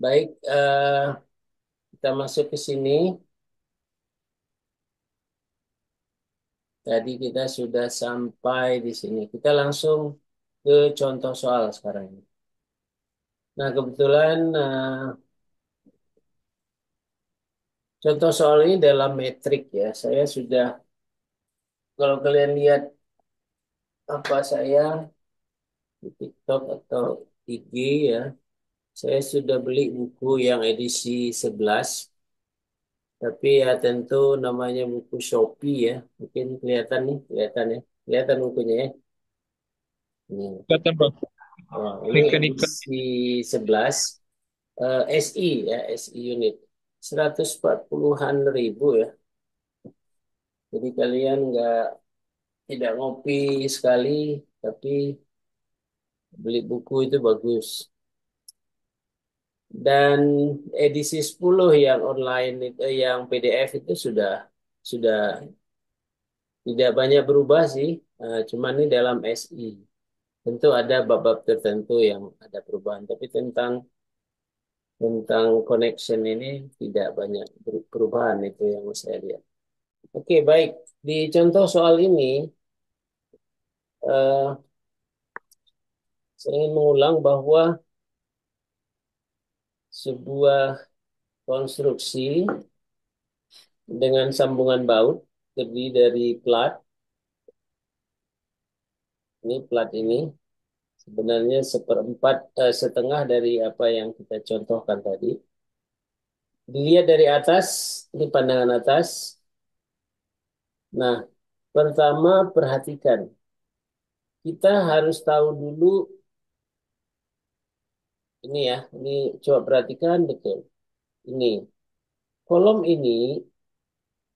Baik, kita masuk ke sini. Tadi kita sudah sampai di sini. Kita langsung ke contoh soal sekarang. Nah, kebetulan contoh soal ini dalam metrik ya. Saya sudah, kalau kalian lihat apa saya di TikTok atau IG ya, saya sudah beli buku yang edisi 11. Tapi ya tentu namanya buku Shopee ya. Mungkin kelihatan nih, kelihatan ya. Kelihatan bukunya ya. Ini. Kelihatan bang, Wah, ini mechanical. edisi 11 SI ya, SI unit. 140-an ribu ya. Jadi kalian tidak ngopi sekali, tapi beli buku itu bagus. Dan edisi 10 yang online itu, yang PDF itu sudah tidak banyak berubah sih. Cuman ini dalam SI. Tentu ada bab-bab tertentu yang ada perubahan, tapi tentang connection ini tidak banyak perubahan itu yang saya lihat. Oke, baik. Di contoh soal ini, eh, saya ingin mengulang bahwa sebuah konstruksi dengan sambungan baut terdiri dari plat, ini plat ini sebenarnya seperempat, setengah dari apa yang kita contohkan tadi. Dilihat dari atas, ini pandangan atas. Nah, pertama perhatikan, kita harus tahu dulu ini ya, ini coba perhatikan betul. Ini kolom ini,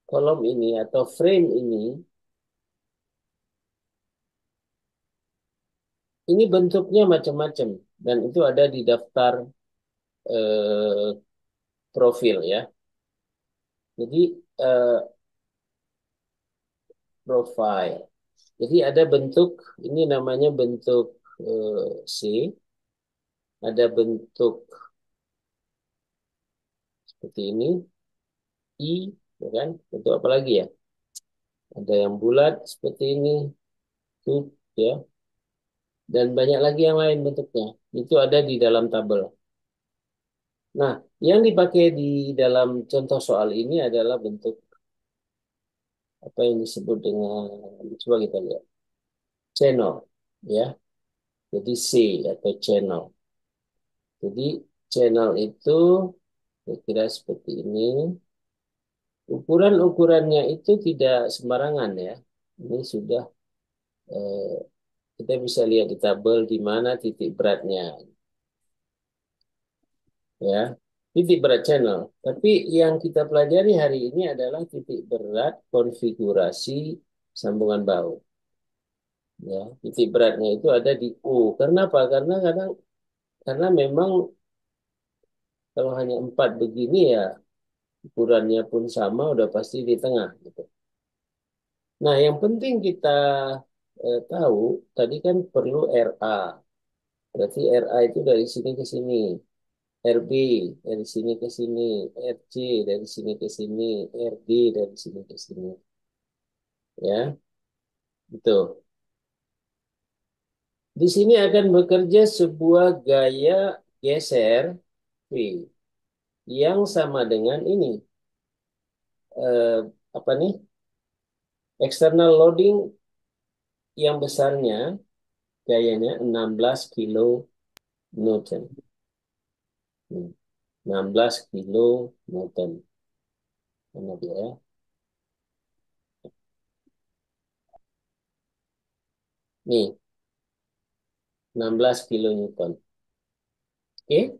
kolom ini atau frame ini bentuknya macam-macam dan itu ada di daftar eh, profil ya. Jadi eh, profile. Jadi ada bentuk ini namanya bentuk C, ada bentuk seperti ini I, ya kan? Bentuk apa lagi ya? Ada yang bulat seperti ini, tube ya, dan banyak lagi yang lain bentuknya. Itu ada di dalam tabel. Nah, yang dipakai di dalam contoh soal ini adalah bentuk apa yang disebut dengan, coba kita lihat, channel, ya. Jadi C atau channel. Jadi channel itu kira-kira seperti ini. Ukuran-ukurannya itu tidak sembarangan ya. Ini sudah eh, kita bisa lihat di tabel di mana titik beratnya, ya. Titik berat channel. Tapi yang kita pelajari hari ini adalah titik berat konfigurasi sambungan baut. Ya, titik beratnya itu ada di U. Karena apa? Karena memang kalau hanya empat begini ya ukurannya pun sama, udah pasti di tengah gitu. Nah, yang penting kita tahu tadi kan perlu RA. Berarti RA itu dari sini ke sini, RB dari sini ke sini, RC dari sini ke sini, RD dari sini ke sini. Ya, itu. Di sini akan bekerja sebuah gaya geser V yang sama dengan ini. Eh, apa nih? External loading yang besarnya gayanya 16 kilo Newton. 16 kilo Newton. Mana dia ya? Nih, 16 kilo Newton. Oke.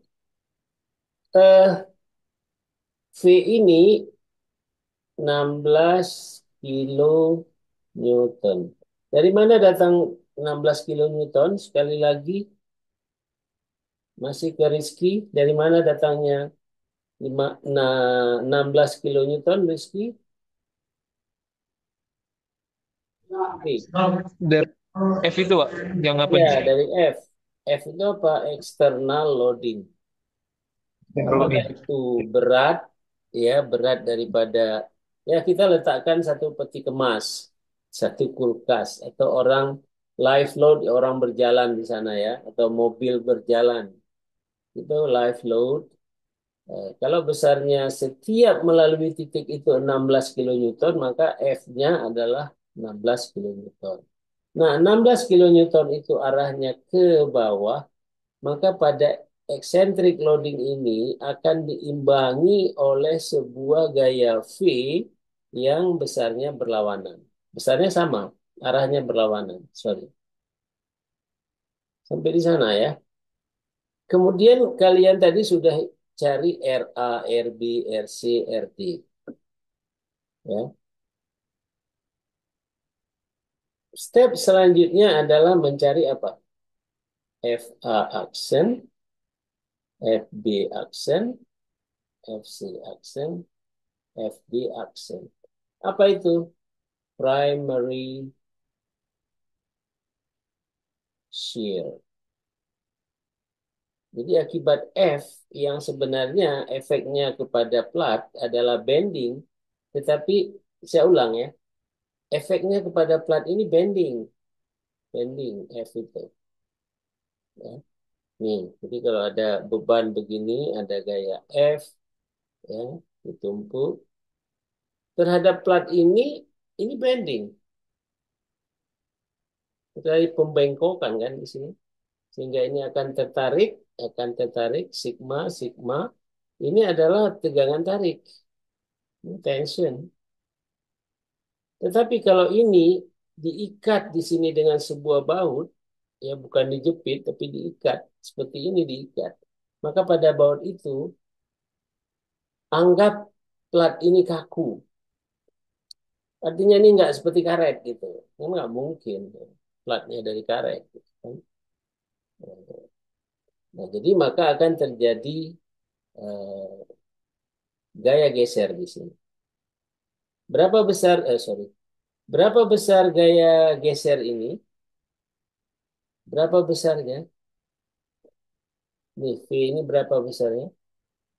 Eh, V ini 16 kilo Newton. Dari mana datang 16 kilo Newton? Sekali lagi, masih ke Rizky. Dari mana datangnya 16 kilo Newton, Rizky? Oke. Dari F itu pak, yang apa Ya, nih? dari F. F itu apa? External loading. Teknologi. Apakah itu berat, ya berat daripada, ya kita letakkan satu peti kemas, satu kulkas, atau orang live load, orang berjalan di sana ya, atau mobil berjalan, itu live load. Kalau besarnya setiap melalui titik itu 16 kilonewton, maka F-nya adalah 16 kilonewton. Nah, 16 kilonewton itu arahnya ke bawah, maka pada eccentric loading ini akan diimbangi oleh sebuah gaya V yang besarnya berlawanan. Besarnya sama, arahnya berlawanan. Sorry. Sampai di sana ya. Kemudian kalian tadi sudah cari RA, RB, RC, RD. Ya. Step selanjutnya adalah mencari apa? FA aksen, FB aksen, FC aksen, FD aksen. Apa itu? Primary shear. Jadi akibat F yang sebenarnya efeknya kepada plat adalah bending, tetapi saya ulang ya, efeknya kepada plat ini bending, bending F itu. Ya. Nih, jadi kalau ada beban begini, ada gaya F, ya, ditumpuk terhadap plat ini bending, dari pembengkokan kan di sini, sehingga ini akan tertarik sigma sigma. Ini adalah tegangan tarik, tension. Tetapi kalau ini diikat di sini dengan sebuah baut, ya bukan dijepit, tapi diikat. Seperti ini diikat. Maka pada baut itu, anggap plat ini kaku. Artinya ini nggak seperti karet gitu. Ini nggak mungkin. Platnya dari karet. Gitu kan. Nah, jadi maka akan terjadi eh, gaya geser di sini. Berapa besar, sorry. Berapa besar gaya geser ini? Berapa besarnya? Nih, V ini berapa besarnya?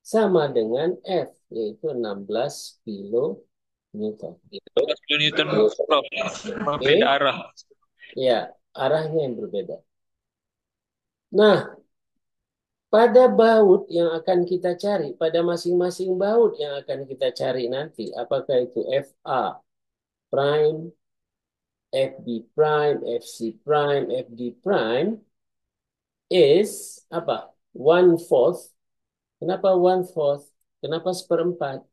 Sama dengan F, yaitu 16 kilo Newton. 12 Newton Prof. Beda Oke, arah. ya, arahnya yang berbeda. Nah, pada baut yang akan kita cari, pada masing-masing baut yang akan kita cari nanti, apakah itu FA prime, FB prime, FC prime, FD prime, is apa? One fourth. Kenapa one fourth? Kenapa seperempat?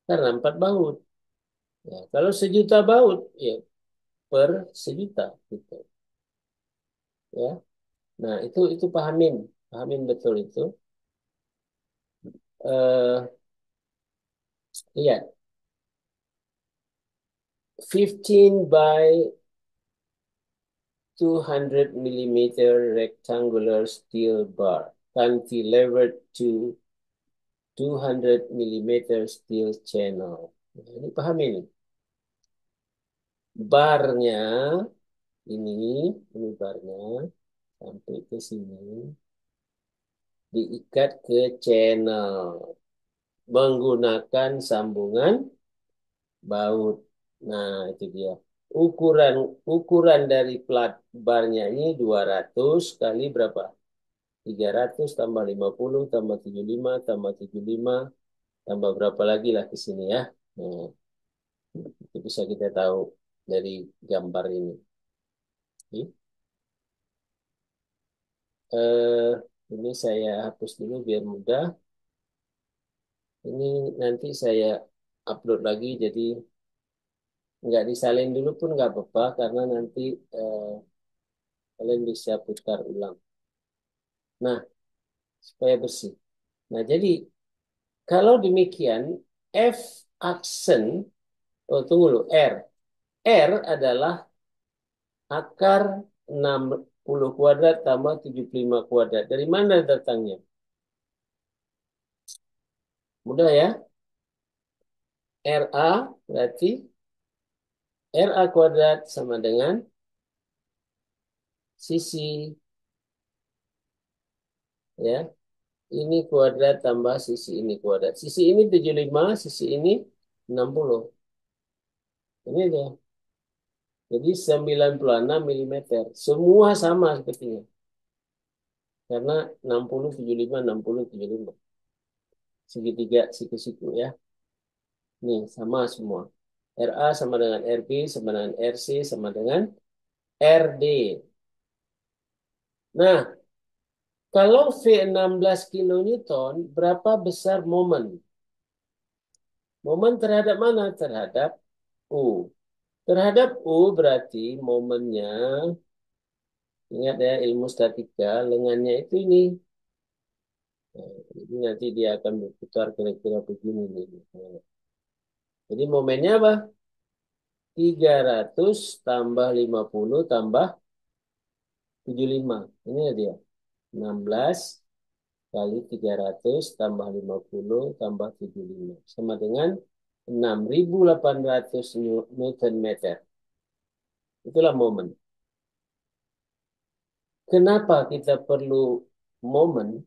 Karena 4 baut. Ya, kalau sejuta baut, ya per sejuta gitu ya. Nah, itu pahamin, pahamin betul itu. Lihat 15 by 200 millimeter rectangular steel bar cantilevered to 200 millimeter steel channel. Nah, ini pahamin. Barnya ini ini barnya sampai ke sini diikat ke channel menggunakan sambungan baut. Nah, itu dia. Ukuran ukuran dari plat barnya ini 200 kali berapa? 300 tambah 50 tambah 75 tambah 75 tambah berapa lagi lah ke sini ya. Nah, itu bisa kita tahu dari gambar ini. Oke. Eh, ini saya hapus dulu biar mudah. Ini nanti saya upload lagi, jadi nggak disalin dulu pun nggak apa-apa karena nanti eh, kalian bisa putar ulang. Nah, supaya bersih. Nah, jadi kalau demikian F aksen, oh tunggu dulu, R. R adalah akar 60 kuadrat tambah 75 kuadrat. Dari mana datangnya? Mudah ya. RA berarti RA kuadrat sama dengan sisi ya ini kuadrat tambah sisi ini kuadrat. Sisi ini 75, sisi ini 60. Ini dia. Jadi 96 milimeter. Semua sama sepertinya. Karena 60, 75, 60, 75. Segitiga, siku-siku ya. Nih, sama semua. RA sama dengan RB, sama dengan RC, sama dengan RD. Nah, kalau V 16 kilonewton, berapa besar momen? Momen terhadap mana? Terhadap U. Terhadap U berarti momennya, ingat ya ilmu statika, lengannya itu ini. Nah, jadi nanti dia akan berputar kira-kira begini nih. Jadi momennya apa? 300 tambah 50 tambah 75. Ini ya dia. 16 kali 300 tambah 50 tambah 75. Sama dengan 6.800 Newton meter. Itulah momen. Kenapa kita perlu momen?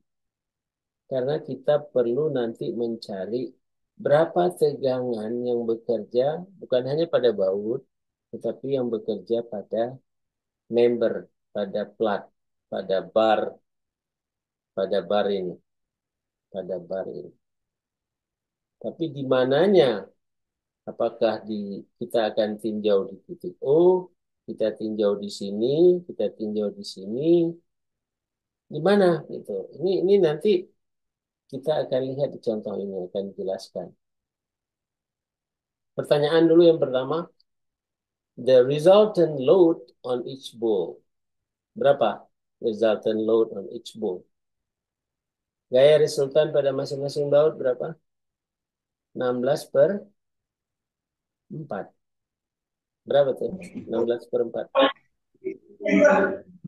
Karena kita perlu nanti mencari berapa tegangan yang bekerja bukan hanya pada baut, tetapi yang bekerja pada member, pada plat, pada bar, pada bar ini, pada bar ini. Tapi di mananya? Apakah kita akan tinjau di titik O, kita tinjau di sini, kita tinjau di sini, di mana gitu. Ini nanti kita akan lihat di contoh ini akan dijelaskan. Pertanyaan dulu yang pertama, the resultant load on each ball. Berapa resultant load on each ball? Gaya resultan pada masing-masing baut berapa? 16/4. Berapa tuh? 16/4.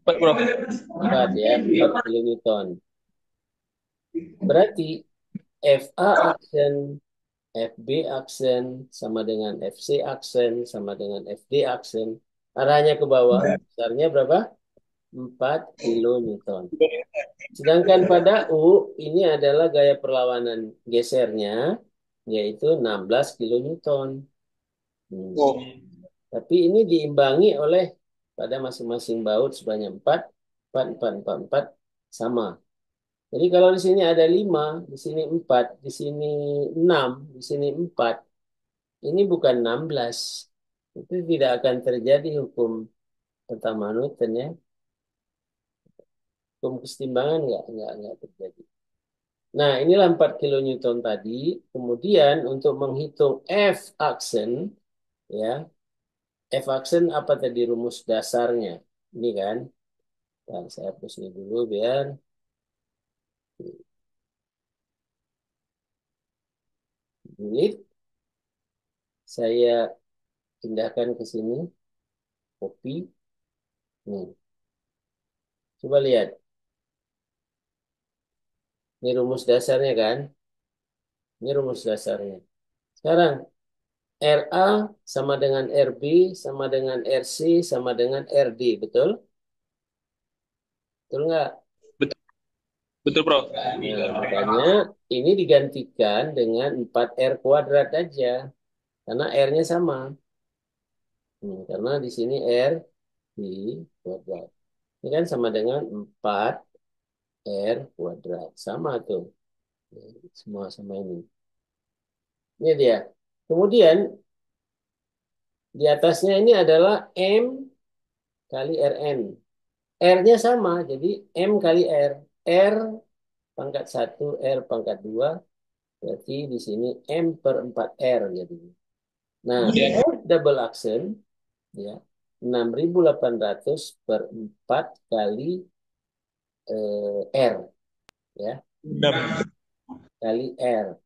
4, Bro. 4 ya, 4 kilonewton. Berarti FA aksen, FB aksen, sama dengan FC aksen, sama dengan FD aksen. Arahnya ke bawah, besarnya berapa? 4 kilonewton. Sedangkan pada U, ini adalah gaya perlawanan gesernya, yaitu 16 kilonewton. Oh, Tapi ini diimbangi oleh pada masing-masing baut sebanyak 4, 4, 4, 4, 4, sama. Jadi kalau di sini ada 5, di sini 4, di sini 6, di sini 4, ini bukan 16. Itu tidak akan terjadi hukum pertama Newton ya. Hukum kesetimbangan nggak terjadi. Nah, inilah 4 kilonewton tadi. Kemudian untuk menghitung F aksen, ya, F aksen apa tadi rumus dasarnya? Ini kan. Dan saya hapus ini dulu biar sulit. Saya pindahkan ke sini, copy. Nih, coba lihat. Ini rumus dasarnya kan? Ini rumus dasarnya. Sekarang RA sama dengan RB sama dengan RC sama dengan RD, betul? Betul nggak? betul, betul, Bro. Nah, makanya ini digantikan dengan 4R kuadrat aja. Karena R-nya sama. Karena di sini R di kuadrat. Ini kan sama dengan 4R kuadrat. Sama tuh. Semua sama ini. Ini dia. Kemudian di atasnya ini adalah M kali Rn. R-nya sama, jadi M kali R. R pangkat 1, R pangkat 2. Berarti di sini M per 4R jadi. Nah, F double aksen ya 6.800 per 4 kali R ya, 6. kali R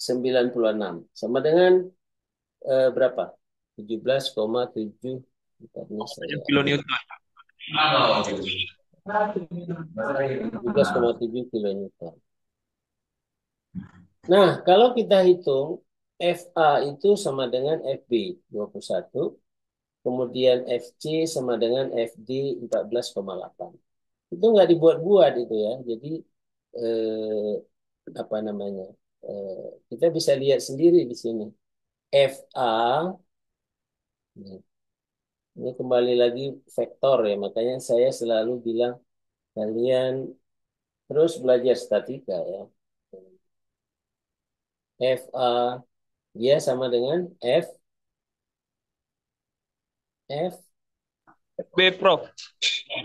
96 sama dengan berapa? 17,7. Bentar, ini saya Kilonewton. 17,7 kilonewton. Nah, kalau kita hitung FA itu sama dengan FB 21, kemudian FC sama dengan FD 14,8. Itu nggak dibuat-buat itu ya. Jadi eh, apa namanya? Eh, kita bisa lihat sendiri di sini. FA, ini kembali lagi vektor ya. Makanya saya selalu bilang kalian terus belajar statika ya. FA dia sama dengan F B, Prof.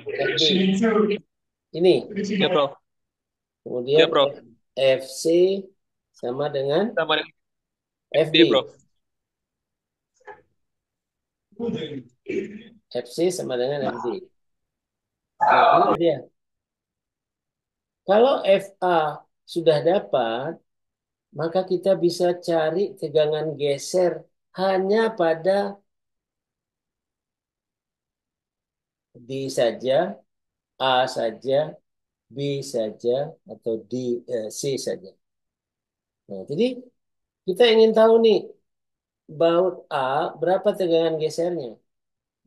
FB. Ini. Ya, Prof. Kemudian Ya, Prof. FC sama dengan Sama dengan D, FD. Prof. FC sama dengan FD. Nah, ini dia. Kalau FA sudah dapat, maka kita bisa cari tegangan geser hanya pada D saja, A saja, B saja, atau C saja. Nah, jadi kita ingin tahu nih, baut A berapa tegangan gesernya?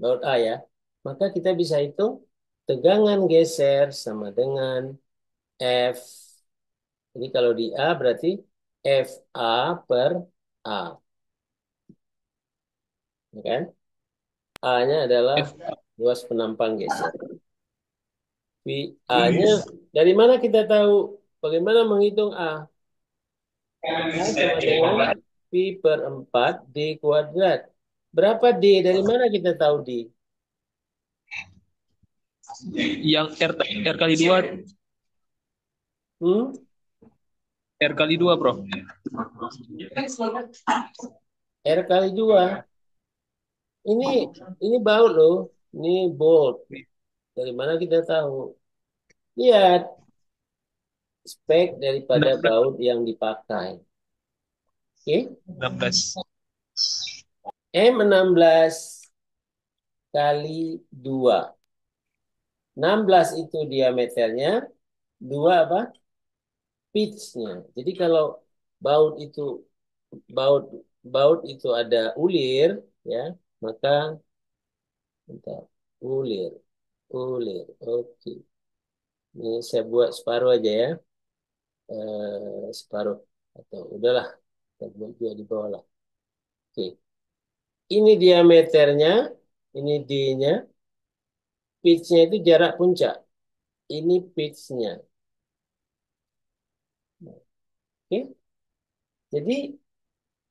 Baut A ya. Maka kita bisa hitung tegangan geser sama dengan F. Jadi kalau di A berarti FA per A. Ya kan? A-nya adalah F. luas penampang geser. A-nya dari mana kita tahu bagaimana menghitung A? A sama dengan Pi per 4 D kuadrat. Berapa D? Dari mana kita tahu D? Yang R kali 2, Hmm? R kali 2, Prof. R kali 2. Ini baut loh. Ini bolt. Dari mana kita tahu? Lihat spek daripada 16, baut yang dipakai. Oke? 16. M16 kali 2. 16 itu diameternya, 2 apa? Pitch-nya. Jadi kalau baut itu baut baut itu ada ulir ya, maka bentar, ulir, ulir. Oke. Ini saya buat separuh aja ya. Separuh atau udahlah, kita buat juga di bawah lah. Oke. Ini diameternya, ini D-nya, pitch-nya itu jarak puncak. Ini pitch-nya. Oke. Jadi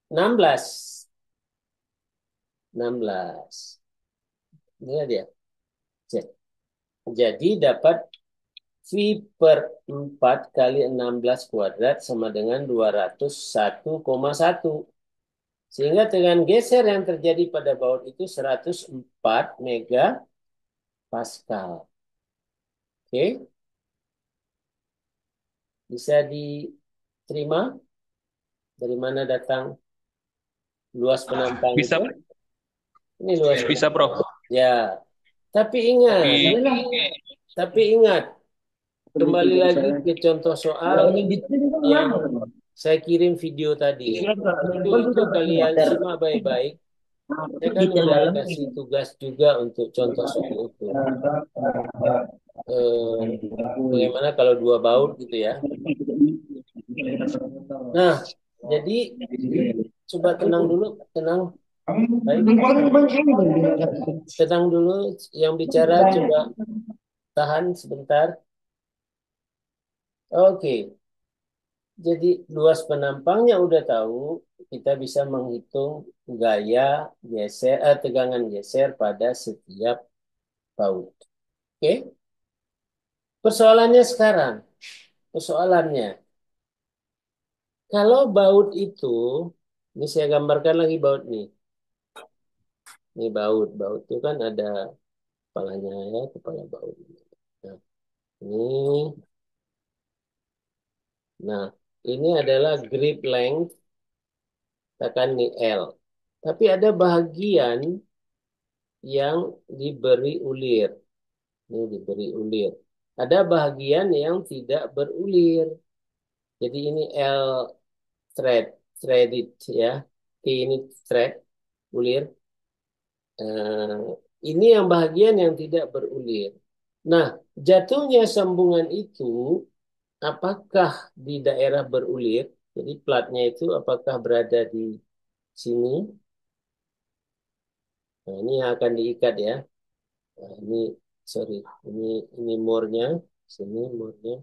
16. 16. Ini dia. Jadi dapat V per 4 kali 16 kuadrat sama dengan 201,1. Sehingga tegangan geser yang terjadi pada baut itu 104 mega Pascal. Oke, bisa diterima dari mana datang luas penampang Bisa, itu? Ini luas bisa, penampang. Prof. Ya, tapi ingat, Tapi tapi ingat, kembali lagi ke contoh soal yang saya kirim video tadi ya. Itu kalian simak baik-baik. Saya kan udah kasih tugas juga untuk contoh soal itu. Eh, Bagaimana kalau dua baut gitu ya. Nah, jadi coba tenang dulu, tenang. Baik, tenang dulu. Yang bicara coba tahan sebentar. Oke, jadi luas penampangnya udah tahu. Kita bisa menghitung gaya geser, tegangan geser pada setiap baut. Oke, persoalannya sekarang. Persoalannya, kalau baut itu, ini saya gambarkan lagi baut nih. Ini baut, baut itu kan ada kepalanya ya, kepala baut. Nah, ini, nah ini adalah grip length, katakan ini L. Tapi ada bagian yang diberi ulir. Ini diberi ulir. Ada bagian yang tidak berulir. Jadi ini L thread, threaded ya. T ini thread, ulir. Eh, ini yang bagian yang tidak berulir. Nah, jatuhnya sambungan itu apakah di daerah berulir? Jadi platnya itu apakah berada di sini? Nah, ini yang akan diikat ya. Nah, ini sorry, ini ini more-nya, sini more-nya.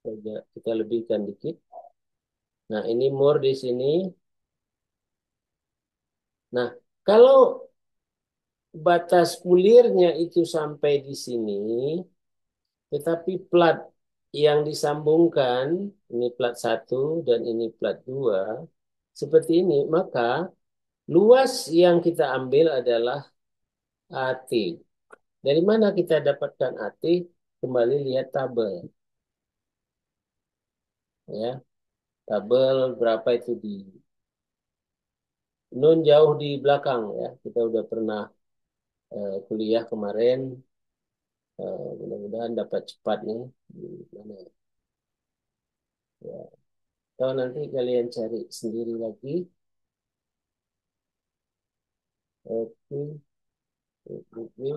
Eh, kita lebihkan dikit. Nah, ini more di sini. Nah, kalau batas ulirnya itu sampai di sini, tetapi plat yang disambungkan, ini plat satu dan ini plat 2 seperti ini, maka luas yang kita ambil adalah AT. Dari mana kita dapatkan AT? Kembali lihat tabel. Ya, tabel berapa itu di non jauh di belakang ya. Kita udah pernah kuliah kemarin. Mudah-mudahan dapat cepat nih. Di mana ya? Atau nanti kalian cari sendiri lagi. Oke, oke.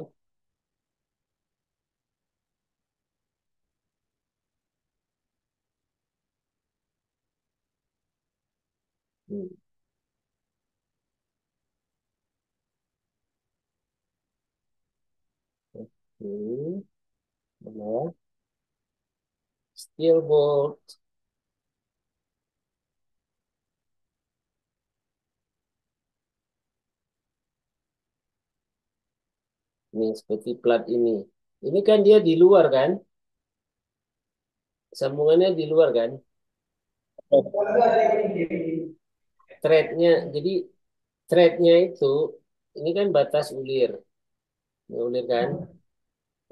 Hmm, oke. Mana? Steel bolt. Ini seperti plat ini. Ini kan dia di luar kan? Sambungannya di luar kan? Threadnya, jadi threadnya itu, ini kan batas ulir. Ini ulir kan?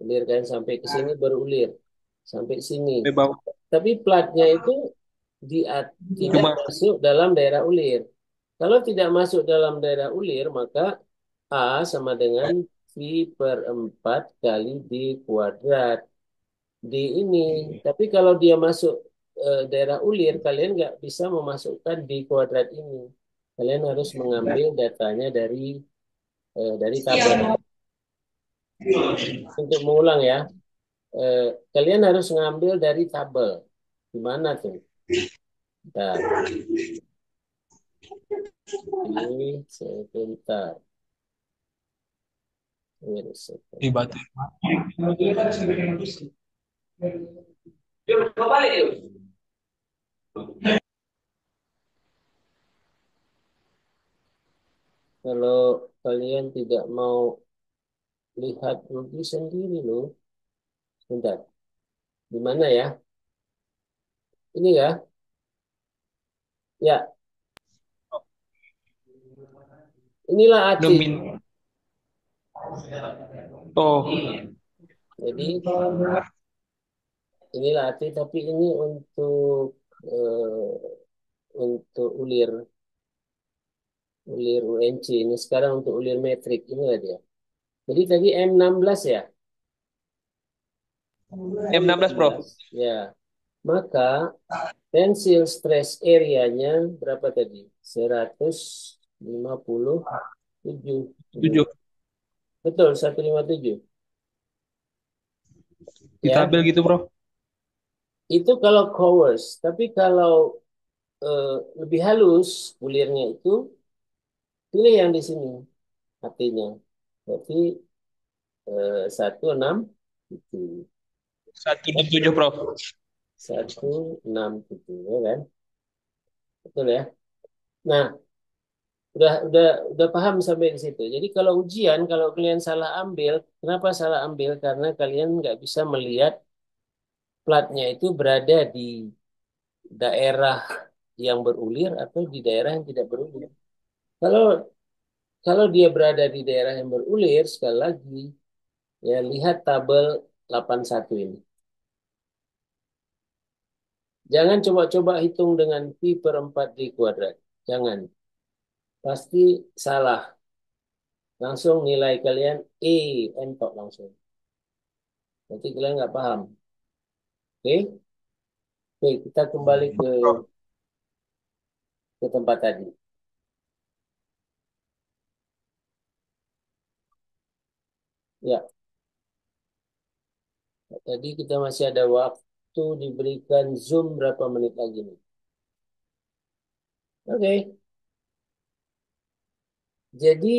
Ulir kan sampai ke sini berulir. Sampai sini. Sampai bawah. Tapi platnya itu di, tidak Cuma masuk dalam daerah ulir. Kalau tidak masuk dalam daerah ulir, maka A sama dengan V per 4 kali D kuadrat. D ini. Tapi kalau dia masuk daerah ulir, kalian nggak bisa memasukkan D kuadrat ini. Kalian harus mengambil datanya dari tabel. Untuk mengulang ya, kalian harus mengambil dari tabel. Gimana tuh? Bentar. Ini sebentar. Wait a second. di batu. Kalau kalian tidak mau lihat rugi sendiri loh. Sebentar. Di mana ya? Ini ya? Ya, inilah AT. Demin. Oh, Jadi inilah AT, tapi ini untuk ulir UNC. Ini sekarang untuk ulir metrik. Inilah dia. Jadi tadi M16 ya? M16 Prof. M16. Ya. Maka tensile stress area-nya berapa tadi? 157. Tujuh. Betul, 157. Di Ya, tabel gitu Prof. itu kalau coarse. Tapi kalau eh, lebih halus bulirnya itu, pilih yang di sini artinya. Berarti 167. 167 Prof. 167 ya kan? Betul ya. Nah, udah paham sampai di situ. Jadi kalau ujian, kalau kalian salah ambil, kenapa salah ambil? Karena kalian nggak bisa melihat platnya itu berada di daerah yang berulir atau di daerah yang tidak berulir. Kalau kalau dia berada di daerah yang berulir, sekali lagi, ya lihat tabel 81 ini. Jangan coba-coba hitung dengan pi per 4 di kuadrat. Jangan. Pasti salah. Langsung nilai kalian E, entok langsung. Nanti kalian nggak paham. Oke? Oke, kita kembali ke tempat tadi. Tadi kita masih ada waktu diberikan Zoom berapa menit lagi nih. Oke, jadi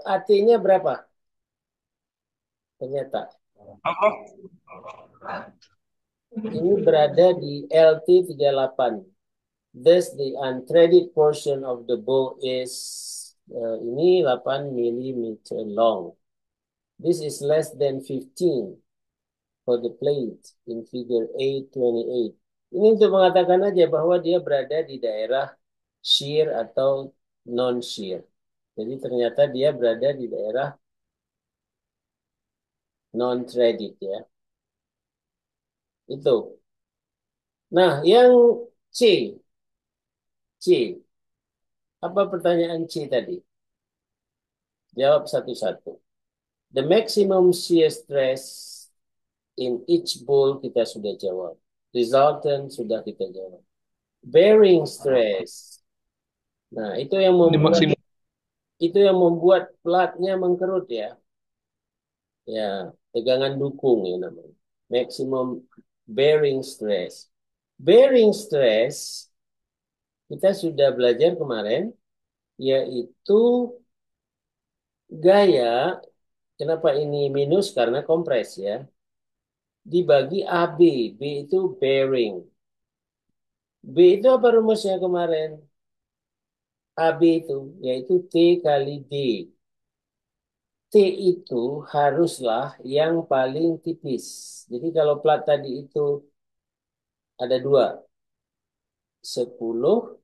AT-nya berapa? Ternyata Apa, Prof? ini berada di LT 38. Thus the untreaded portion of the bow is ini 8 millimeter long. This is less than 15 for the plate in figure 828. Ini untuk mengatakan aja bahwa dia berada di daerah shear atau non-shear. Jadi ternyata dia berada di daerah non-threaded ya. Itu. Nah, yang C. C. Apa pertanyaan C tadi? Jawab satu-satu. The maximum shear stress in each bowl kita sudah jawab. Resultant sudah kita jawab. Bearing stress. Nah, Di maksimum. itu yang membuat platnya mengkerut ya. Ya, tegangan dukung ya namanya. Maximum bearing stress. Bearing stress kita sudah belajar kemarin yaitu gaya. Kenapa ini minus? Karena kompres ya. Dibagi AB. B itu bearing. B itu apa rumusnya kemarin? AB itu yaitu T kali D. T itu haruslah yang paling tipis. Jadi kalau plat tadi itu ada dua, 10,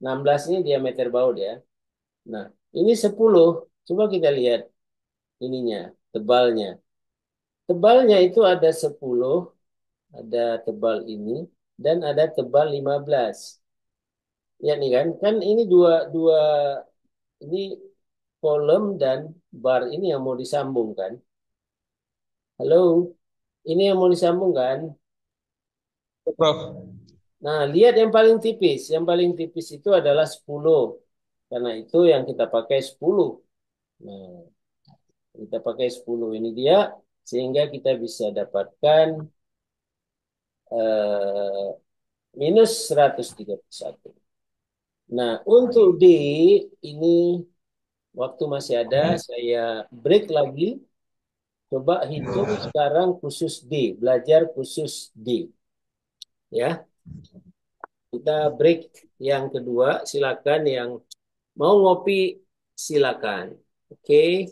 16 ini diameter baut ya. Nah, ini 10. Coba kita lihat ininya, tebalnya. Tebalnya itu ada 10, ada tebal ini, dan ada tebal 15. Ya nih kan, kan ini dua, dua, ini kolom dan bar ini yang mau disambungkan. Halo, ini yang mau disambungkan. Prof. Nah, lihat yang paling tipis. Yang paling tipis itu adalah 10. Karena itu yang kita pakai 10. Nah, kita pakai 10 ini dia sehingga kita bisa dapatkan eh, minus 131. Nah, untuk D ini waktu masih ada, saya break lagi. Coba hitung sekarang khusus D, belajar khusus D. Ya, kita break yang kedua. Silakan yang mau ngopi, silakan. Oke.